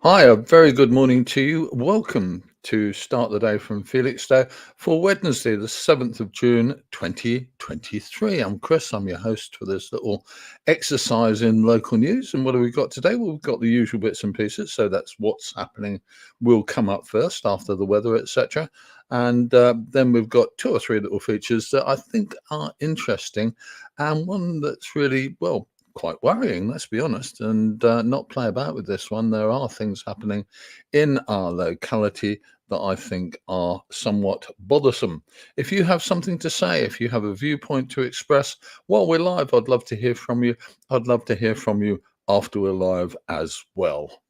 Hi, a very good morning to you. Welcome to Start the Day from Felixstowe for Wednesday, the 7th of June, 2023. I'm Chris, I'm your host for this little exercise in local news. And what have we got today? Well, we've got the usual bits and pieces. So that's what's happening will come up first after the weather, etc. And then we've got two or three little features that I think are interesting and one that's really, well, quite worrying, let's be honest, and not play about with this one. There are things happening in our locality that I think are somewhat bothersome. If you have something to say, if you have a viewpoint to express while we're live, I'd love to hear from you. I'd love to hear from you after we're live as well.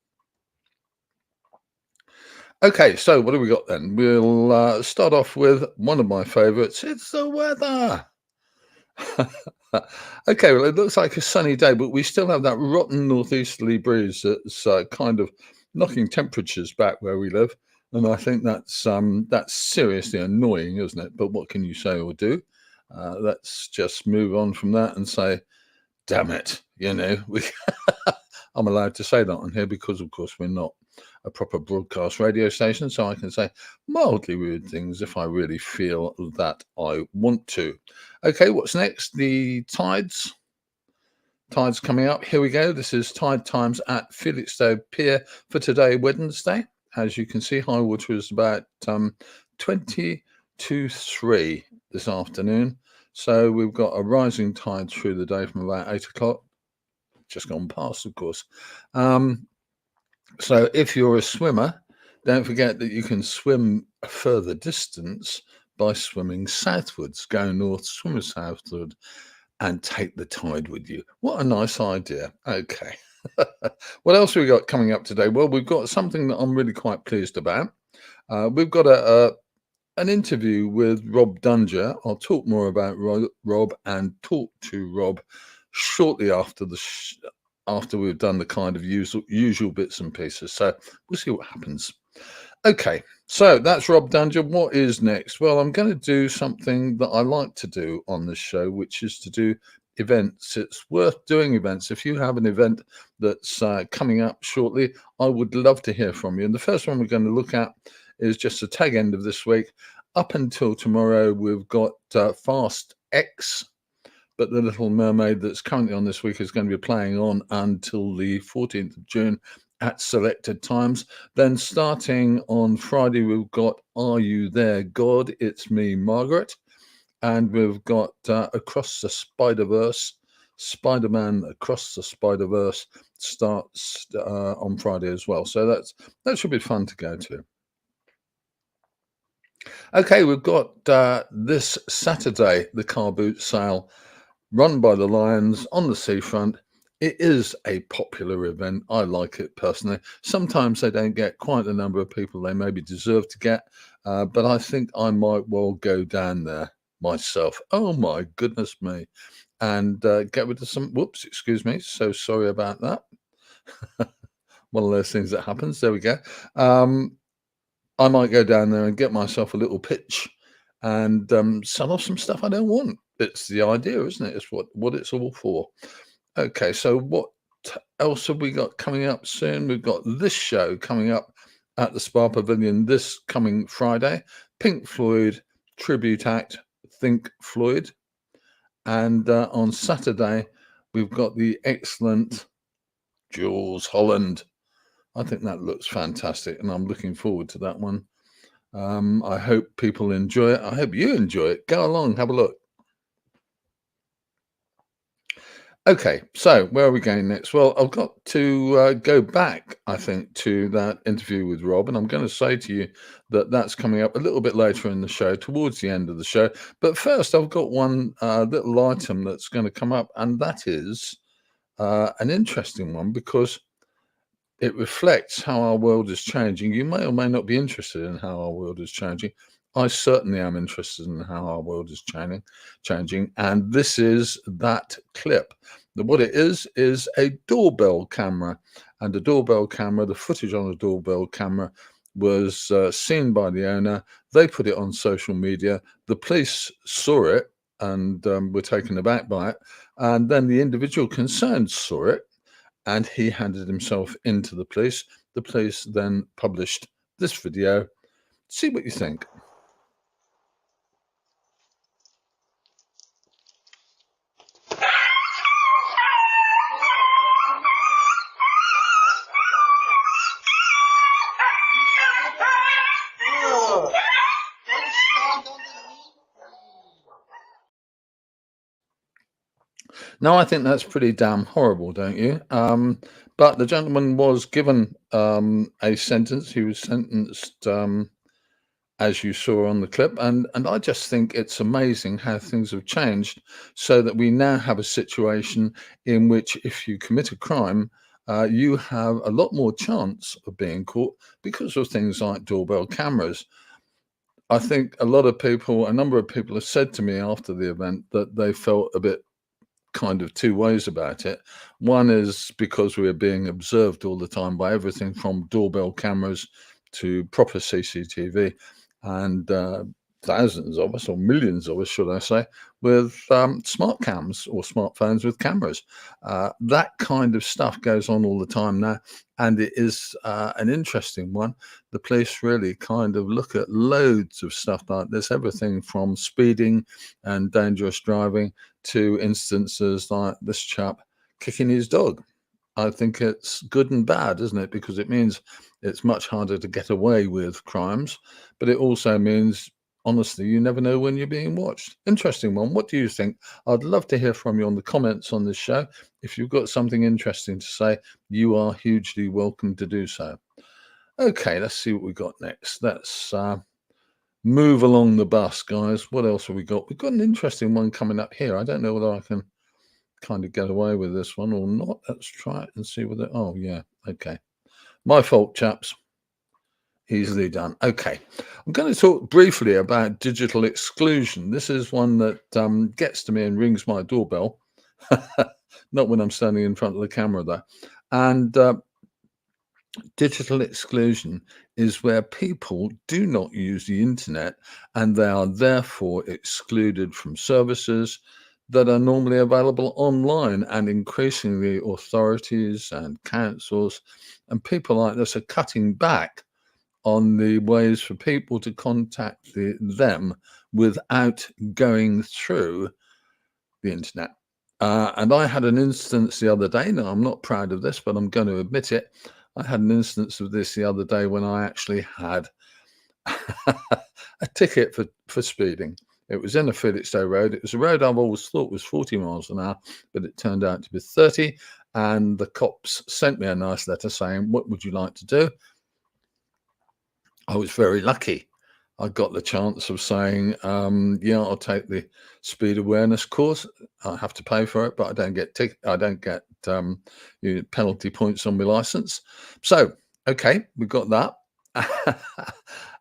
Okay, so what do we got then? We'll start off with one of my favorites. It's the weather. Okay, well, it looks like a sunny day, but we still have that rotten northeasterly breeze that's kind of knocking temperatures back where we live, and I think that's seriously annoying, isn't it? But what can you say or do? Let's just move on from that and say, "Damn it!" We I'm allowed to say that on here because, of course, we're not a proper broadcast radio station, so I can say mildly rude things if I really feel that I want to. Okay, what's next? The tides. Tides coming up. Here we go. This is tide times at Felixstowe Pier for today, Wednesday. As you can see, high water is about 20 to 3 this afternoon. So we've got a rising tide through the day from about 8 o'clock. Just gone past, of course. So if you're a swimmer, don't forget that you can swim a further distance by swimming southwards. Go north, swim southward, and take the tide with you. What a nice idea. Okay. What else have we got coming up today? Well, we've got something that I'm really quite pleased about. We've got an interview with Rob Dunger. I'll talk more about Rob and talk to Rob shortly after after we've done the kind of usual bits and pieces. So we'll see what happens. Okay, so that's Rob Dunger. What is next? Well, I'm going to do something that I like to do on this show, which is to do events. It's worth doing events. If you have an event that's coming up shortly, I would love to hear from you. And the first one we're going to look at is just the tag end of this week. Up until tomorrow, we've got Fast X, but The Little Mermaid that's currently on this week is going to be playing on until the 14th of June at selected times. Then starting on Friday, we've got Are You There, God? It's Me, Margaret. And we've got Across the Spider-Verse, Spider-Man Across the Spider-Verse starts on Friday as well. So that should be fun to go to. Okay, we've got this Saturday, the car boot sale run by the Lions on the seafront. It is a popular event. I like it personally. Sometimes they don't get quite the number of people they maybe deserve to get, but I think I might well go down there myself. Oh my goodness me. And get rid of some, whoops, excuse me. So sorry about that. One of those things that happens. There we go. I might go down there and get myself a little pitch and sell off some stuff I don't want. It's the idea, isn't it? It's what it's all for. Okay, so what else have we got coming up soon? We've got this show coming up at the Spa Pavilion this coming Friday. Pink Floyd tribute act, Think Floyd. And on Saturday, we've got the excellent Jules Holland. I think that looks fantastic, and I'm looking forward to that one. I hope people enjoy it. I hope you enjoy it. Go along, have a look. Okay, so where are we going next? Well, I've got to go back, I think, to that interview with Rob, and I'm going to say to you that that's coming up a little bit later in the show, towards the end of the show. But first, I've got one little item that's going to come up, and that is an interesting one because it reflects how our world is changing. You may or may not be interested in how our world is changing. I certainly am interested in how our world is changing, and this is that clip. What it is a doorbell camera, and the doorbell camera, the footage on the doorbell camera was seen by the owner. They put it on social media. The police saw it and were taken aback by it, and then the individual concerned saw it and he handed himself into the police. The police then published this video. See what you think. Now, I think that's pretty damn horrible, don't you? But the gentleman was given a sentence. He was sentenced, as you saw on the clip, and I just think it's amazing how things have changed, so that we now have a situation in which, if you commit a crime, you have a lot more chance of being caught because of things like doorbell cameras. I think a number of people have said to me after the event that they felt a bit kind of two ways about it. One is because we are being observed all the time by everything from doorbell cameras to proper CCTV, and thousands of us, or millions of us, should I say, with smart cams or smartphones with cameras. That kind of stuff goes on all the time now, and it is an interesting one. The police really kind of look at loads of stuff like this, everything from speeding and dangerous driving to instances like this chap kicking his dog. I think it's good and bad, isn't it? Because it means it's much harder to get away with crimes, but it also means, honestly, you never know when you're being watched. Interesting one. What do you think? I'd love to hear from you on the comments on this show. If you've got something interesting to say, you are hugely welcome to do so. Okay, let's see what we got next. Let's move along the bus, guys. What else have we got? We've got an interesting one coming up here. I don't know whether I can kind of get away with this one or not. Let's try it and see whether. Oh, yeah. Okay. My fault, chaps. Easily done. Okay. I'm going to talk briefly about digital exclusion. This is one that gets to me and rings my doorbell. Not when I'm standing in front of the camera, though. And digital exclusion is where people do not use the internet and they are therefore excluded from services that are normally available online. And increasingly, authorities and councils and people like this are cutting back on the ways for people to contact them without going through the internet. And I had an instance the other day. Now, I'm not proud of this, but I'm going to admit it. I had an instance of this the other day when I actually had a ticket for speeding. It was in a Felixstowe road. It was a road I've always thought was 40 miles an hour, but it turned out to be 30. And the cops sent me a nice letter saying, "What would you like to do?" I was very lucky. I got the chance of saying, "Yeah, I'll take the speed awareness course. I have to pay for it, but I don't get penalty points on my license." So, okay, we got that.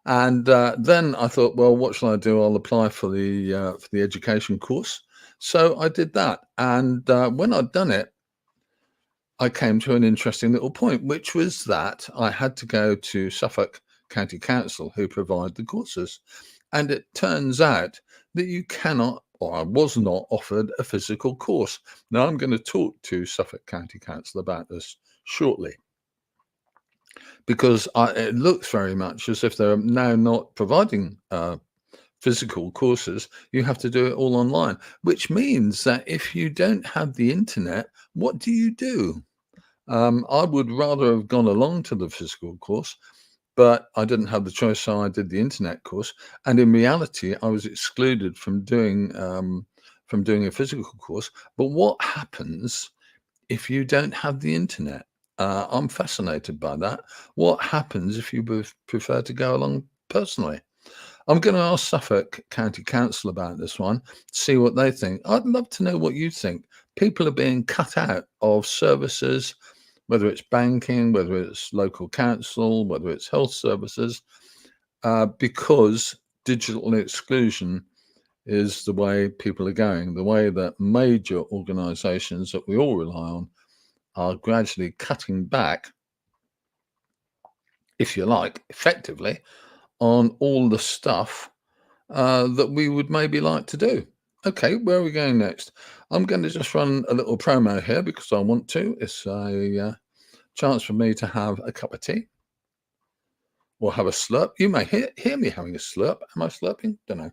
And then I thought, well, what shall I do? I'll apply for the education course. So I did that, and when I'd done it, I came to an interesting little point, which was that I had to go to Suffolk County Council, who provide the courses. And it turns out that you cannot, or I was not offered a physical course. Now, I'm going to talk to Suffolk County Council about this shortly, because it looks very much as if they're now not providing physical courses. You have to do it all online, which means that if you don't have the internet, what do you do? I would rather have gone along to the physical course, but I didn't have the choice, so I did the internet course. And in reality, I was excluded from doing a physical course. But what happens if you don't have the internet? I'm fascinated by that. What happens if you prefer to go along personally? I'm going to ask Suffolk County Council about this one, see what they think. I'd love to know what you think. People are being cut out of services, whether it's banking, whether it's local council, whether it's health services, because digital exclusion is the way people are going, the way that major organizations that we all rely on are gradually cutting back, if you like, effectively, on all the stuff that we would maybe like to do. Okay, where are we going next? I'm going to just run a little promo here because I want to. It's a chance for me to have a cup of tea or have a slurp. You may hear me having a slurp. Am I slurping? Don't know.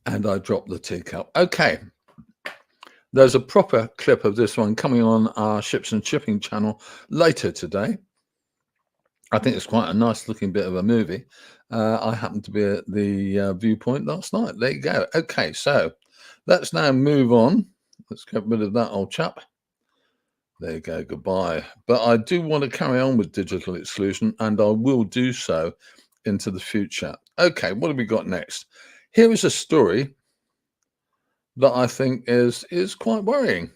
And I dropped the teacup. Okay. There's a proper clip of this one coming on our Ships and Shipping channel later today. I think it's quite a nice looking bit of a movie. I happened to be at the Viewpoint last night. There you go. Okay, so let's now move on. Let's get rid of that old chap. There you go. Goodbye. But I do want to carry on with digital exclusion, and I will do so into the future. Okay, what have we got next? Here is a story that I think is quite worrying.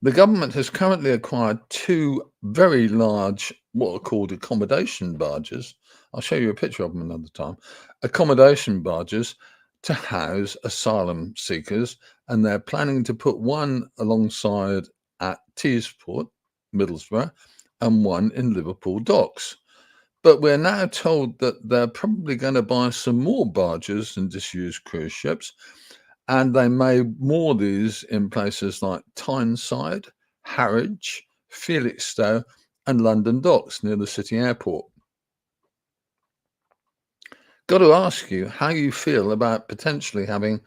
The government has currently acquired two very large, what are called accommodation barges. I'll show you a picture of them another time. Accommodation barges to house asylum seekers, and they're planning to put one alongside at Teesport, Middlesbrough, and one in Liverpool docks. But we're now told that they're probably going to buy some more barges and disused cruise ships, and they may moor these in places like Tyneside, Harwich, Felixstowe, and London Docks near the city airport. Got to ask you how you feel about potentially having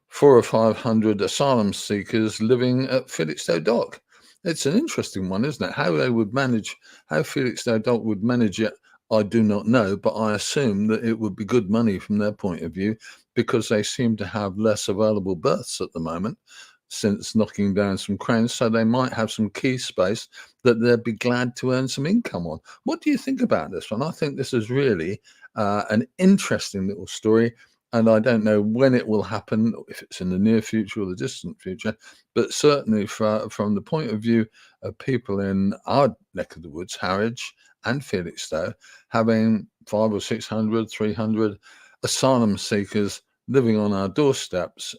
400 or 500 asylum seekers living at Felixstowe Dock. It's an interesting one, isn't it? How they would manage, how Felixstowe Dock would manage it, I do not know, but I assume that it would be good money from their point of view because they seem to have less available berths at the moment since knocking down some cranes, so they might have some key space that they'd be glad to earn some income on. What do you think about this one? I think this is really an interesting little story, and I don't know when it will happen, if it's in the near future or the distant future, but certainly from the point of view of people in our neck of the woods, Harwich and Felixstowe, having 500 or 600, 300 asylum seekers living on our doorsteps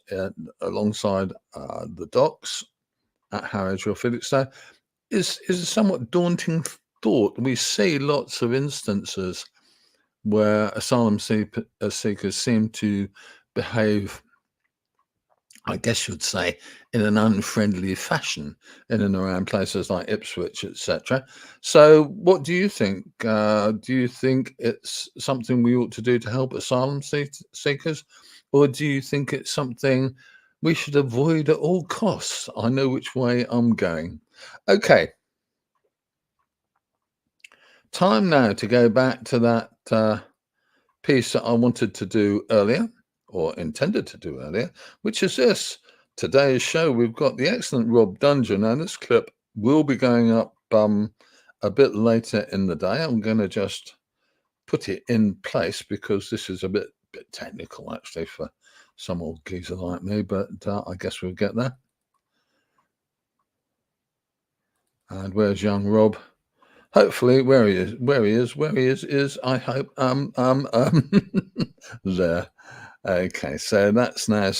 alongside the docks at Harwich or Felixstowe is a somewhat daunting thought. We see lots of instances where asylum seekers seem to behave, I guess you'd say, in an unfriendly fashion in and around places like Ipswich, etc. So what do you think? Do you think it's something we ought to do to help asylum seekers? Or do you think it's something we should avoid at all costs? I know which way I'm going. Okay. Time now to go back to that piece that I wanted to do earlier, or intended to do earlier, which is this. Today's show, we've got the excellent Rob Dunger. Now, this clip will be going up a bit later in the day. I'm going to just put it in place because this is a bit technical, actually, for some old geezer like me, but I guess we'll get there. And where's young Rob? Hopefully, where he is, I hope, there. Okay, so that's now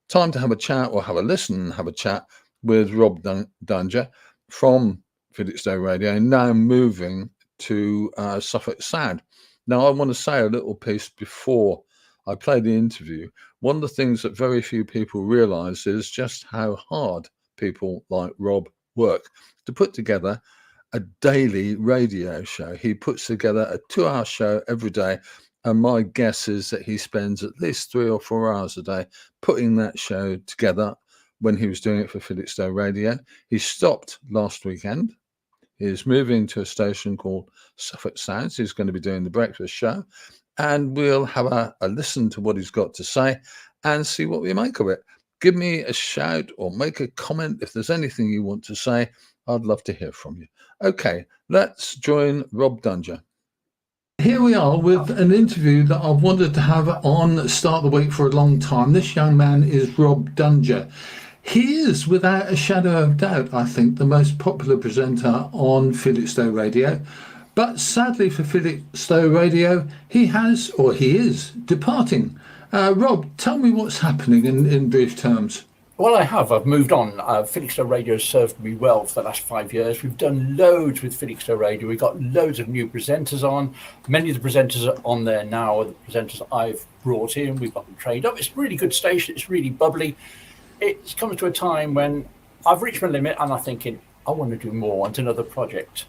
time to have a chat or have a listen and have a chat with Rob Dunger from Felixstowe Radio, now moving to Suffolk Sound. Now, I want to say a little piece before I play the interview. One of the things that very few people realise is just how hard people like Rob work to put together a daily radio show. He puts together a 2-hour show every day, and my guess is that he spends at least 3 or 4 hours a day putting that show together when he was doing it for Felixstowe Radio. He stopped last weekend. He's moving to a station called Suffolk Sounds. He's going to be doing the breakfast show, and we'll have a listen to what he's got to say and see what we make of it. Give me a shout or make a comment if there's anything you want to say. I'd love to hear from you. Okay, let's join Rob Dunger. Here we are with an interview that I've wanted to have on Start the Week for a long time. This young man is Rob Dunger. He is, without a shadow of doubt, I think, the most popular presenter on Felixstowe Radio. But sadly for Felixstowe Radio, he is departing. Rob, tell me what's happening in brief terms. Well, I have. I've moved on. Felixstowe Radio has served me well for the last 5 years. We've done loads with Felixstowe Radio. We've got loads of new presenters on. Many of the presenters are on there now are the presenters I've brought in. We've got them trained up. It's a really good station. It's really bubbly. It's come to a time when I've reached my limit and I'm thinking, I want to do more. I want another project.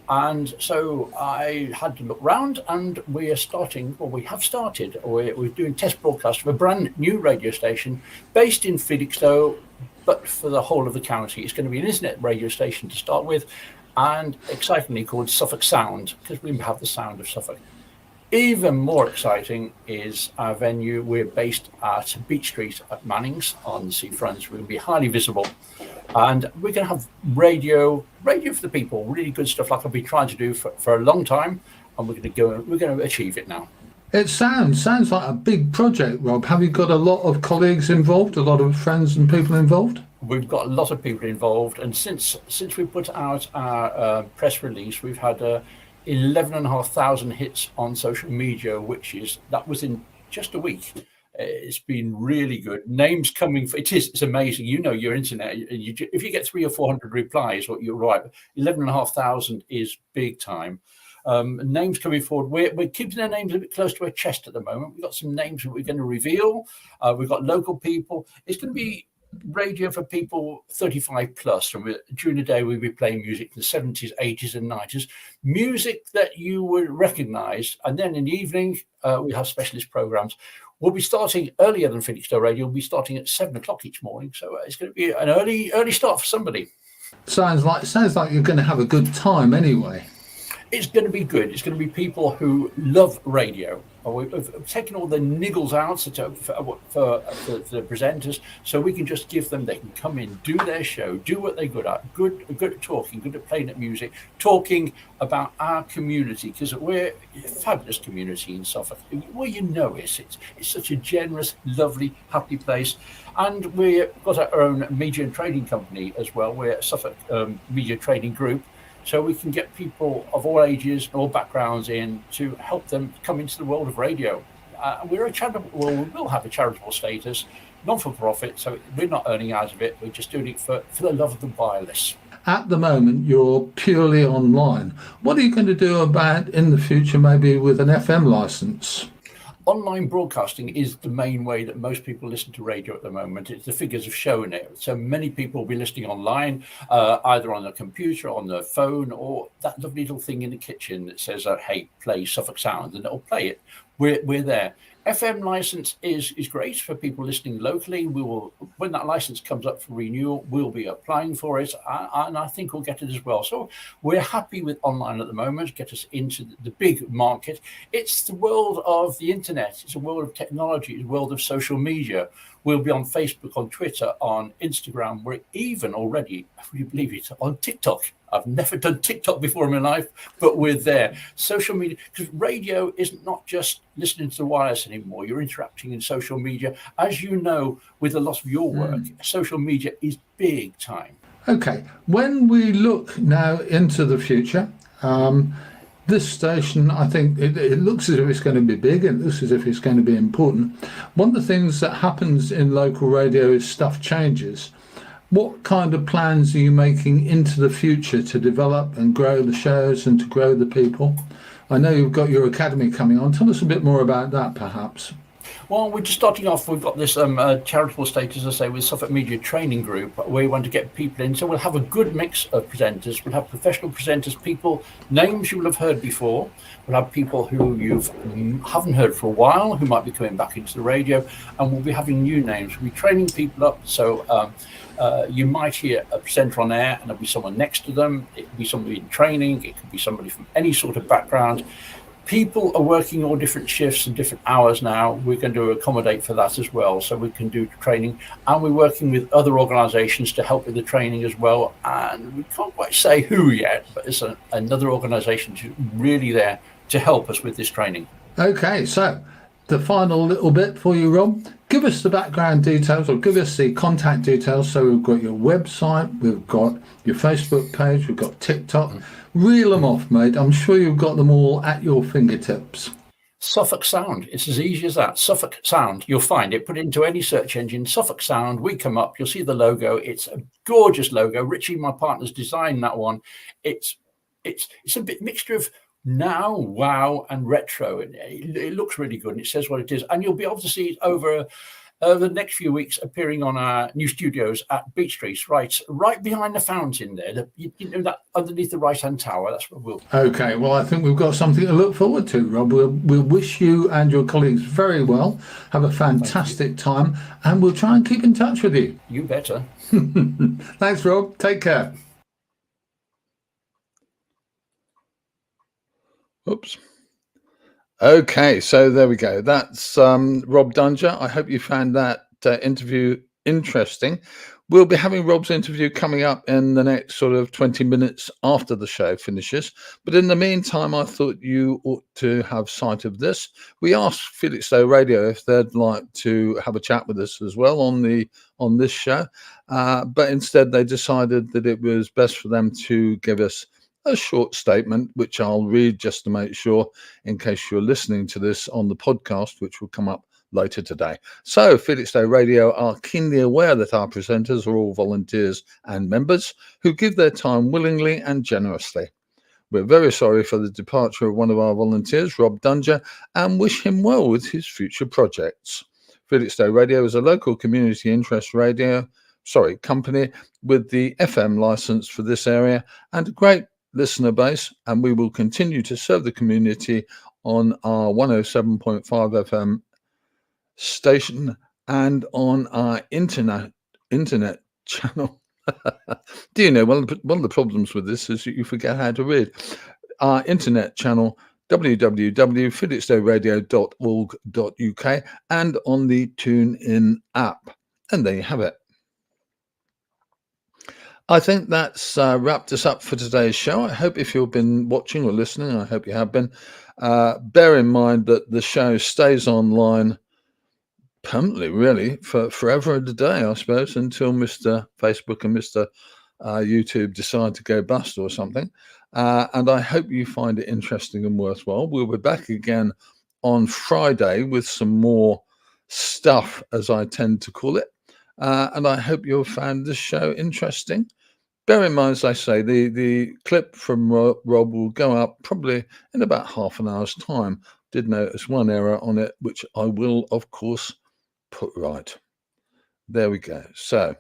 And so I had to look round, and we are starting, or we have started, we're doing test broadcasts of a brand new radio station based in Felixstowe, but for the whole of the county. It's going to be an internet radio station to start with, and excitingly called Suffolk Sound, because we have the sound of Suffolk. Even more exciting is our venue. We're based at Beach Street at Manning's on the seafront. We're going to be highly visible. And we're going to have radio for the people, really good stuff like I've been trying to do for a long time. And we're going to achieve it now. It sounds like a big project, Rob. Have you got a lot of colleagues involved, a lot of friends and people involved? We've got a lot of people involved. And since we put out our press release, we've had 11,500 hits on social media, that was in just a week. It's been really good. Names coming for it's amazing. You know your internet. If you get 300 or 400 replies, you're right. 11,500 is big time. Names coming forward. We're keeping their names a bit close to our chest at the moment. We've got some names that we're going to reveal. We've got local people. It's going to be radio for people 35 plus, and during the day we'll be playing music from the 70s, 80s and 90s, music that you would recognize. And then in the evening we have specialist programs. We'll be starting earlier than Felixstowe Radio. We'll be starting at 7 o'clock each morning, so it's going to be an early start for somebody. Sounds like you're going to have a good time anyway. It's going to be good. It's going to be people who love radio. We've taken all the niggles out for the presenters, so we can just give them, they can come in, do their show, do what they're good at, good at talking, good at playing at music, talking about our community, because we're a fabulous community in Suffolk. Well, you know it's such a generous, lovely, happy place. And we've got our own media and trading company as well. We're a Suffolk Media Trading Group. So we can get people of all ages and all backgrounds in to help them come into the world of radio. We're a charitable. Well, we will have a charitable status, non-for-profit. So we're not earning out of it. We're just doing it for the love of the wireless. At the moment, you're purely online. What are you going to do about in the future, maybe with an FM license? Online broadcasting is the main way that most people listen to radio at the moment. The figures have shown it. So many people will be listening online, either on a computer, on their phone, or that lovely little thing in the kitchen that says, hey, play Suffolk Sound, and it'll play it. We're there. FM license is great for people listening locally. We will, when that license comes up for renewal, we'll be applying for it, and I think we'll get it as well. So we're happy with online at the moment, get us into the big market. It's the world of the internet. It's a world of technology. It's a world of social media. We'll be on Facebook, on Twitter, on Instagram. We're even already, if you believe it, on TikTok. I've never done TikTok before in my life, but we're there. Social media, because radio isn't not just listening to the wireless anymore. You're interacting in social media. As you know, with a lot of your work, social media is big time. Okay, when we look now into the future, this station, I think it looks as if it's going to be big. It looks as if it's going to be important. One of the things that happens in local radio is stuff changes. What kind of plans are you making into the future to develop and grow the shows and to grow the people? I know you've got your academy coming on. Tell us a bit more about that, perhaps. Well, we're just starting off. We've got this charitable status, as I say, with Suffolk Media Training Group. We want to get people in. So we'll have a good mix of presenters. We'll have professional presenters, people, names you will have heard before. We'll have people who you haven't heard for a while, who might be coming back into the radio. And we'll be having new names. We'll be training people up. So you might hear a presenter on air and there'll be someone next to them. It could be somebody in training. It could be somebody from any sort of background. People are working all different shifts and different hours now. We're going to accommodate for that as well, so we can do training. And we're working with other organisations to help with the training as well. And we can't quite say who yet, but it's another organisation who's really there to help us with this training. Okay, so the final little bit for you, Rob. Give us the background details, or give us the contact details. So we've got your website, we've got your Facebook page, we've got TikTok. Reel them off, mate. I'm sure you've got them all at your fingertips. Suffolk Sound. It's as easy as that. Suffolk Sound. You'll find it. Put it into any search engine. Suffolk Sound. We come up. You'll see the logo. It's a gorgeous logo. Richie, my partner's designed that one. It's a bit mixture of now, wow, and retro. It looks really good, and it says what it is. And you'll be able to see it over the next few weeks appearing on our new studios at Beach Street, right behind the fountain there. You know that underneath the right-hand tower. That's where we'll be. Okay, well, I think we've got something to look forward to, Rob. We'll wish you and your colleagues very well. Have a fantastic time, and we'll try and keep in touch with you. You better. Thanks, Rob. Take care. Oops. Okay, so there we go. That's Rob Dunger. I hope you found that interview interesting. We'll be having Rob's interview coming up in the next sort of 20 minutes after the show finishes. But in the meantime, I thought you ought to have sight of this. We asked Felixstowe Radio if they'd like to have a chat with us as well on this show. But instead, they decided that it was best for them to give us a short statement, which I'll read just to make sure, in case you're listening to this on the podcast, which will come up later today. So, Felixstowe Radio are keenly aware that our presenters are all volunteers and members who give their time willingly and generously. We're very sorry for the departure of one of our volunteers, Rob Dunger, and wish him well with his future projects. Felixstowe Radio is a local community interest company with the FM license for this area and a great listener base, and we will continue to serve the community on our 107.5 FM station and on our internet channel. Do you know one of the problems with this is you forget how to read? Our internet channel, www.felixstoweradio.org.uk, and on the TuneIn app. And there you have it. I think that's wrapped us up for today's show. I hope if you've been watching or listening, I hope you have been, bear in mind that the show stays online permanently, really, for forever and a day, I suppose, until Mr. Facebook and Mr. YouTube decide to go bust or something. And I hope you find it interesting and worthwhile. We'll be back again on Friday with some more stuff, as I tend to call it. And I hope you'll find this show interesting. Bear in mind, as I say, the clip from Rob will go up probably in about half an hour's time. Did notice one error on it, which I will, of course, put right. There we go. So,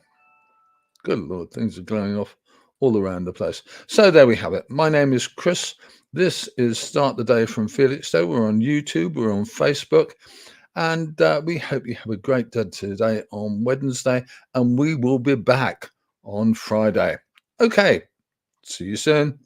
good Lord, things are going off all around the place. So there we have it. My name is Chris. This is Start the Day from Felixstowe. We're on YouTube. We're on Facebook. And we hope you have a great day today on Wednesday. And we will be back on Friday. Okay. See you soon.